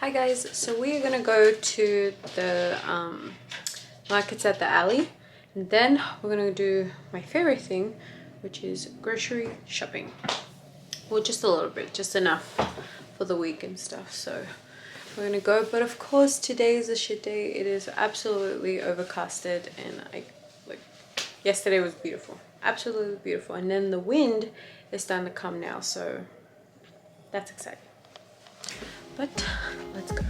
Hi guys, so we are gonna go to the markets at the alley, and then we're gonna do my favorite thing, which is grocery shopping. Well, just a little bit, just enough for the week and stuff. So we're gonna go, but of course today is a shit day. It is absolutely overcasted, and like yesterday was beautiful, absolutely beautiful, and then the wind is starting to come now, so that's exciting. But let's go.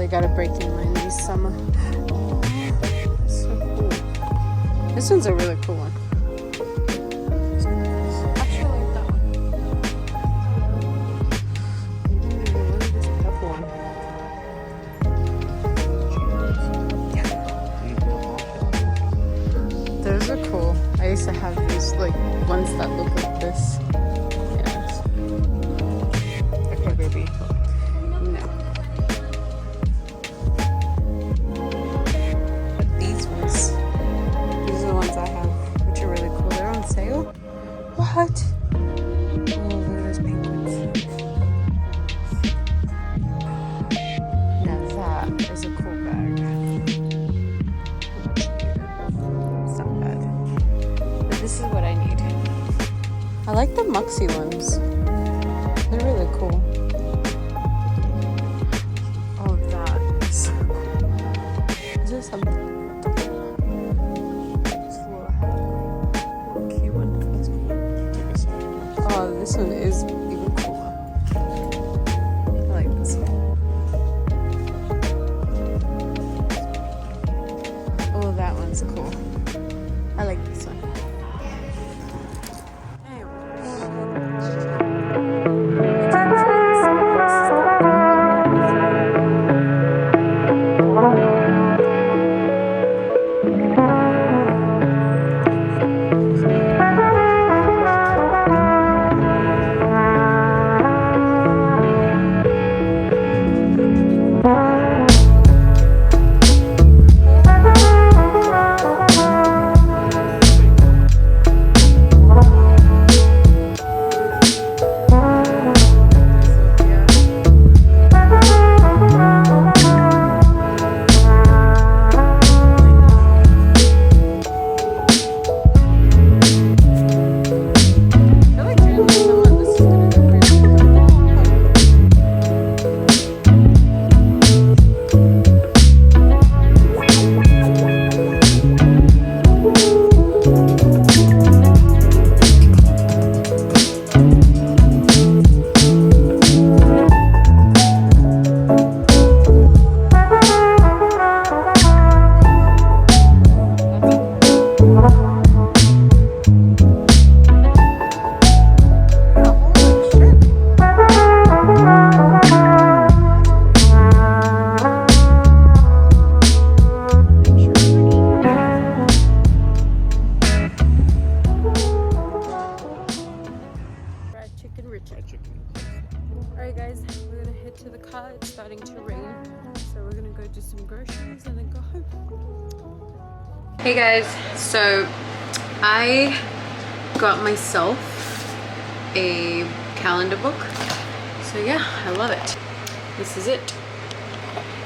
Gotta break in mine this summer. So cool. This one's a really cool one. I actually like that one. Look at this purple one. Those are cool. I used to have these like ones that look like this. Yes. Okay, baby. No. What? Oh, look at those penguins. Now that is a cool bag. It's not bad. But this is what I need. I like the Muxy ones. They're really cool. Oh, that is so cool. Is there something? Oh, this one is even cooler. I like this one. Oh, that one's cool. I like this one. Alright guys, we're gonna head to the car. It's starting to rain, so we're gonna go do some groceries and then go home. Hey guys, so I got myself a calendar book. So yeah, I love it. This is it.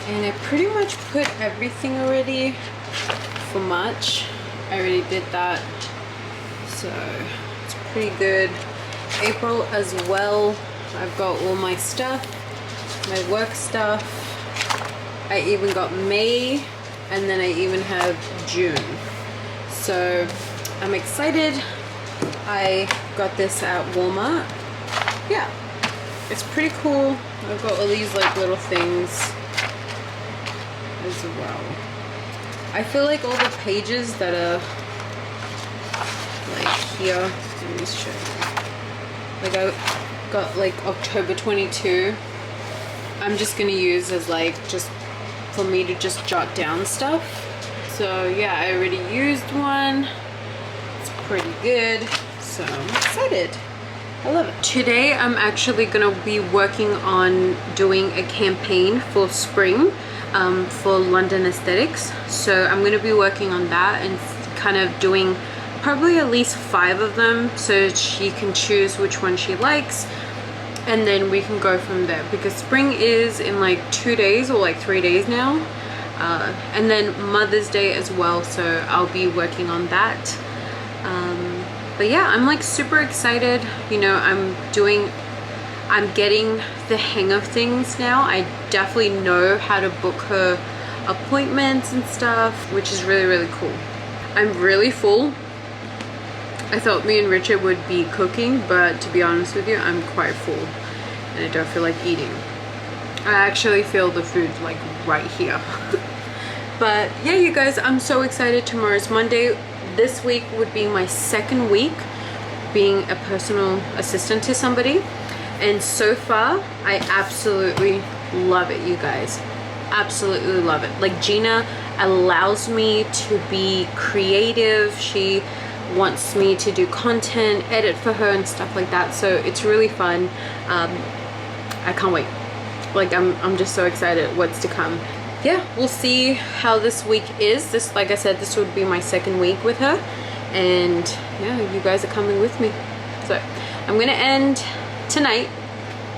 And I pretty much put everything already for March. I already did that. So it's pretty good. April as well. I've got all my stuff, my work stuff. I even got May, and then I even have June. So I'm excited. I got this at Walmart. Yeah, it's pretty cool. I've got all these like little things as well. I feel like all the pages that are like here, let me show you. Like got like October 22. I'm just gonna use as like just for me to just jot down stuff. So yeah, I already used one. It's pretty good, so I'm excited. I love it. Today I'm actually gonna be working on doing a campaign for spring for London Aesthetics. So I'm gonna be working on that and kind of doing probably at least 5 of them, so she can choose which one she likes, and then we can go from there, because spring is in like 2 days or like 3 days now, and then Mother's Day as well, so I'll be working on that. But yeah, I'm like super excited. You know, I'm getting the hang of things now. I definitely know how to book her appointments and stuff, which is really, really cool. I'm really full. I thought me and Richard would be cooking, but to be honest with you, I'm quite full and I don't feel like eating. I actually feel the food like right here. But yeah, you guys, I'm so excited. Tomorrow's Monday. This week would be my 2nd week being a personal assistant to somebody, and so far I absolutely love it, you guys. Absolutely love it. Like, Gina allows me to be creative. She wants me to do content, edit for her and stuff like that, so it's really fun. I can't wait. Like, I'm just so excited what's to come. Yeah, we'll see how this week is. This, like I said, this would be my 2nd week with her, and yeah, you guys are coming with me. So I'm gonna end tonight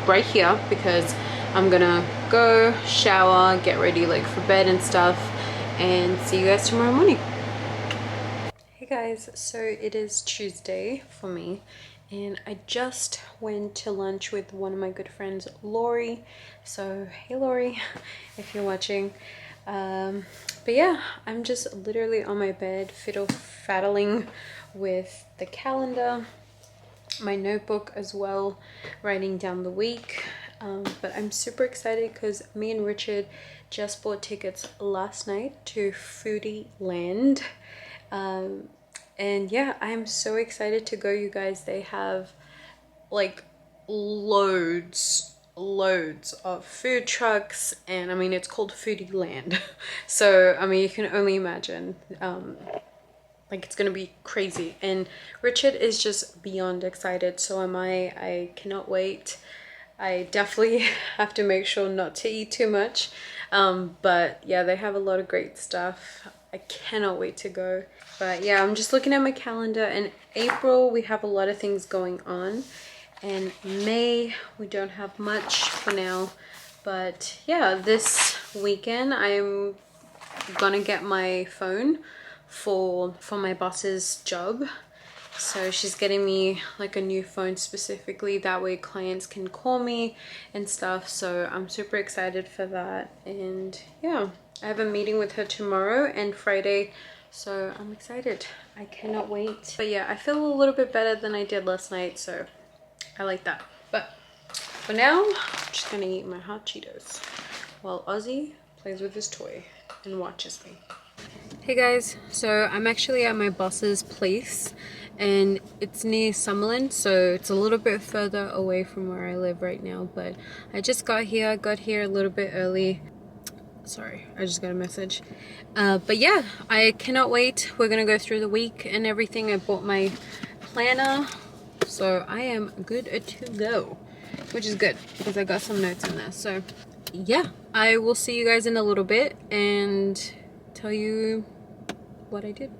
right here, because I'm gonna go shower, get ready like for bed and stuff, and see you guys tomorrow morning. Hey guys, so it is Tuesday for me, and I just went to lunch with one of my good friends, Lori. So hey Lori, if you're watching. But yeah, I'm just literally on my bed fiddle-faddling with the calendar, my notebook as well, writing down the week. But I'm super excited because me and Richard just bought tickets last night to Foodie Land. And yeah, I'm so excited to go, you guys. They have like loads of food trucks, and I mean, it's called Foodie Land. So I mean, you can only imagine, like, it's gonna be crazy, and Richard is just beyond excited. So am I cannot wait. I definitely have to make sure not to eat too much, but yeah, they have a lot of great stuff. I cannot wait to go. But yeah, I'm just looking at my calendar. In April we have a lot of things going on, and May we don't have much for now. But yeah, this weekend I'm gonna get my phone for my boss's job. So she's getting me like a new phone specifically, that way clients can call me and stuff. So I'm super excited for that. And yeah, I have a meeting with her tomorrow and Friday, so I'm excited. I cannot wait. But yeah, I feel a little bit better than I did last night, so I like that. But for now, I'm just gonna eat my hot Cheetos while Ozzy plays with his toy and watches me. Hey guys, so I'm actually at my boss's place, and it's near Summerlin, so it's a little bit further away from where I live right now. But I just got here a little bit early. Sorry, I just got a message. But yeah, I cannot wait. We're gonna go through the week and everything. I bought my planner, so I am good to go, which is good because I got some notes in there. So yeah, I will see you guys in a little bit and tell you what I did.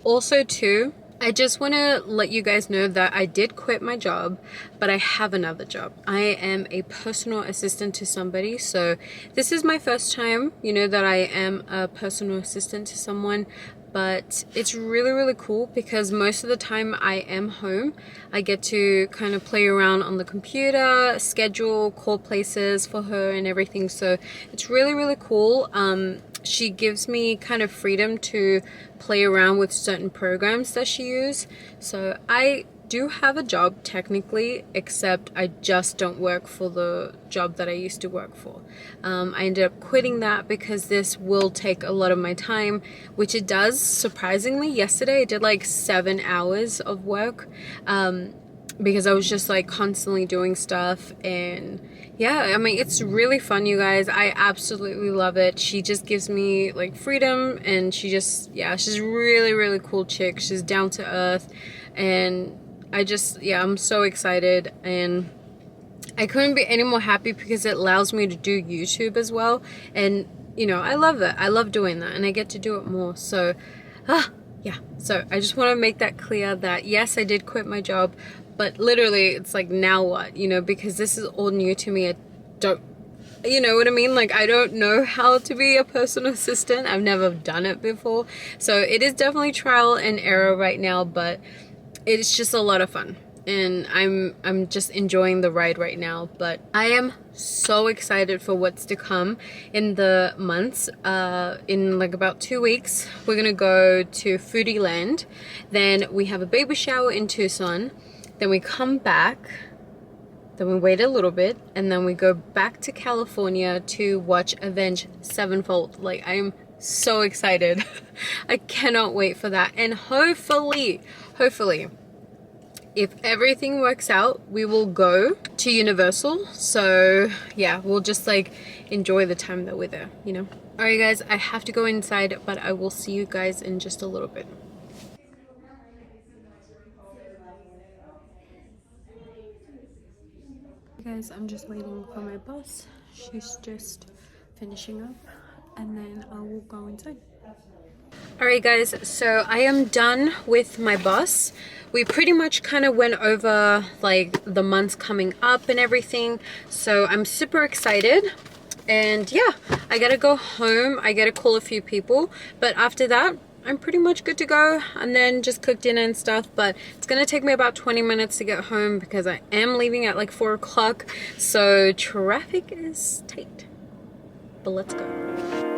Also too, I just want to let you guys know that I did quit my job, but I have another job. I am a personal assistant to somebody. So this is my first time, you know, that I am a personal assistant to someone. But it's really, really cool because most of the time I am home. I get to kind of play around on the computer, schedule, call places for her and everything. So it's really, really cool. She gives me kind of freedom to play around with certain programs that she uses. So I do have a job technically, except I just don't work for the job that I used to work for. I ended up quitting that because this will take a lot of my time, which it does. Surprisingly, yesterday I did like 7 hours of work. because I was just like constantly doing stuff. And yeah, I mean, it's really fun, you guys. I absolutely love it. She just gives me like freedom, and she just, yeah, she's a really, really cool chick. She's down to earth, and I just, yeah, I'm so excited, and I couldn't be any more happy because it allows me to do YouTube as well. And you know, I love it. I love doing that, and I get to do it more. So yeah, so I just want to make that clear that yes, I did quit my job, but literally it's like, now what, you know, because this is all new to me. I don't, you know what I mean? Like, I don't know how to be a personal assistant. I've never done it before. So it is definitely trial and error right now, but it's just a lot of fun. And I'm just enjoying the ride right now. But I am so excited for what's to come in the months. In like about 2 weeks, we're gonna go to Foodie Land. Then we have a baby shower in Tucson. Then we come back. Then we wait a little bit, and then we go back to California to watch Avenged Sevenfold. Like, I am so excited. I cannot wait for that. And hopefully, if everything works out, we will go to Universal. So yeah, we'll just like enjoy the time that we're there, you know. All right guys, I have to go inside, but I will see you guys in just a little bit. Guys, I'm just waiting for my bus. She's just finishing up, and then I will go inside. Alright guys, so I am done with my bus. We pretty much kind of went over like the months coming up and everything, so I'm super excited. And yeah, I gotta go home, I gotta call a few people, but after that I'm pretty much good to go, and then just cook dinner and stuff. But it's gonna take me about 20 minutes to get home because I am leaving at like 4 o'clock, so traffic is tight, but let's go.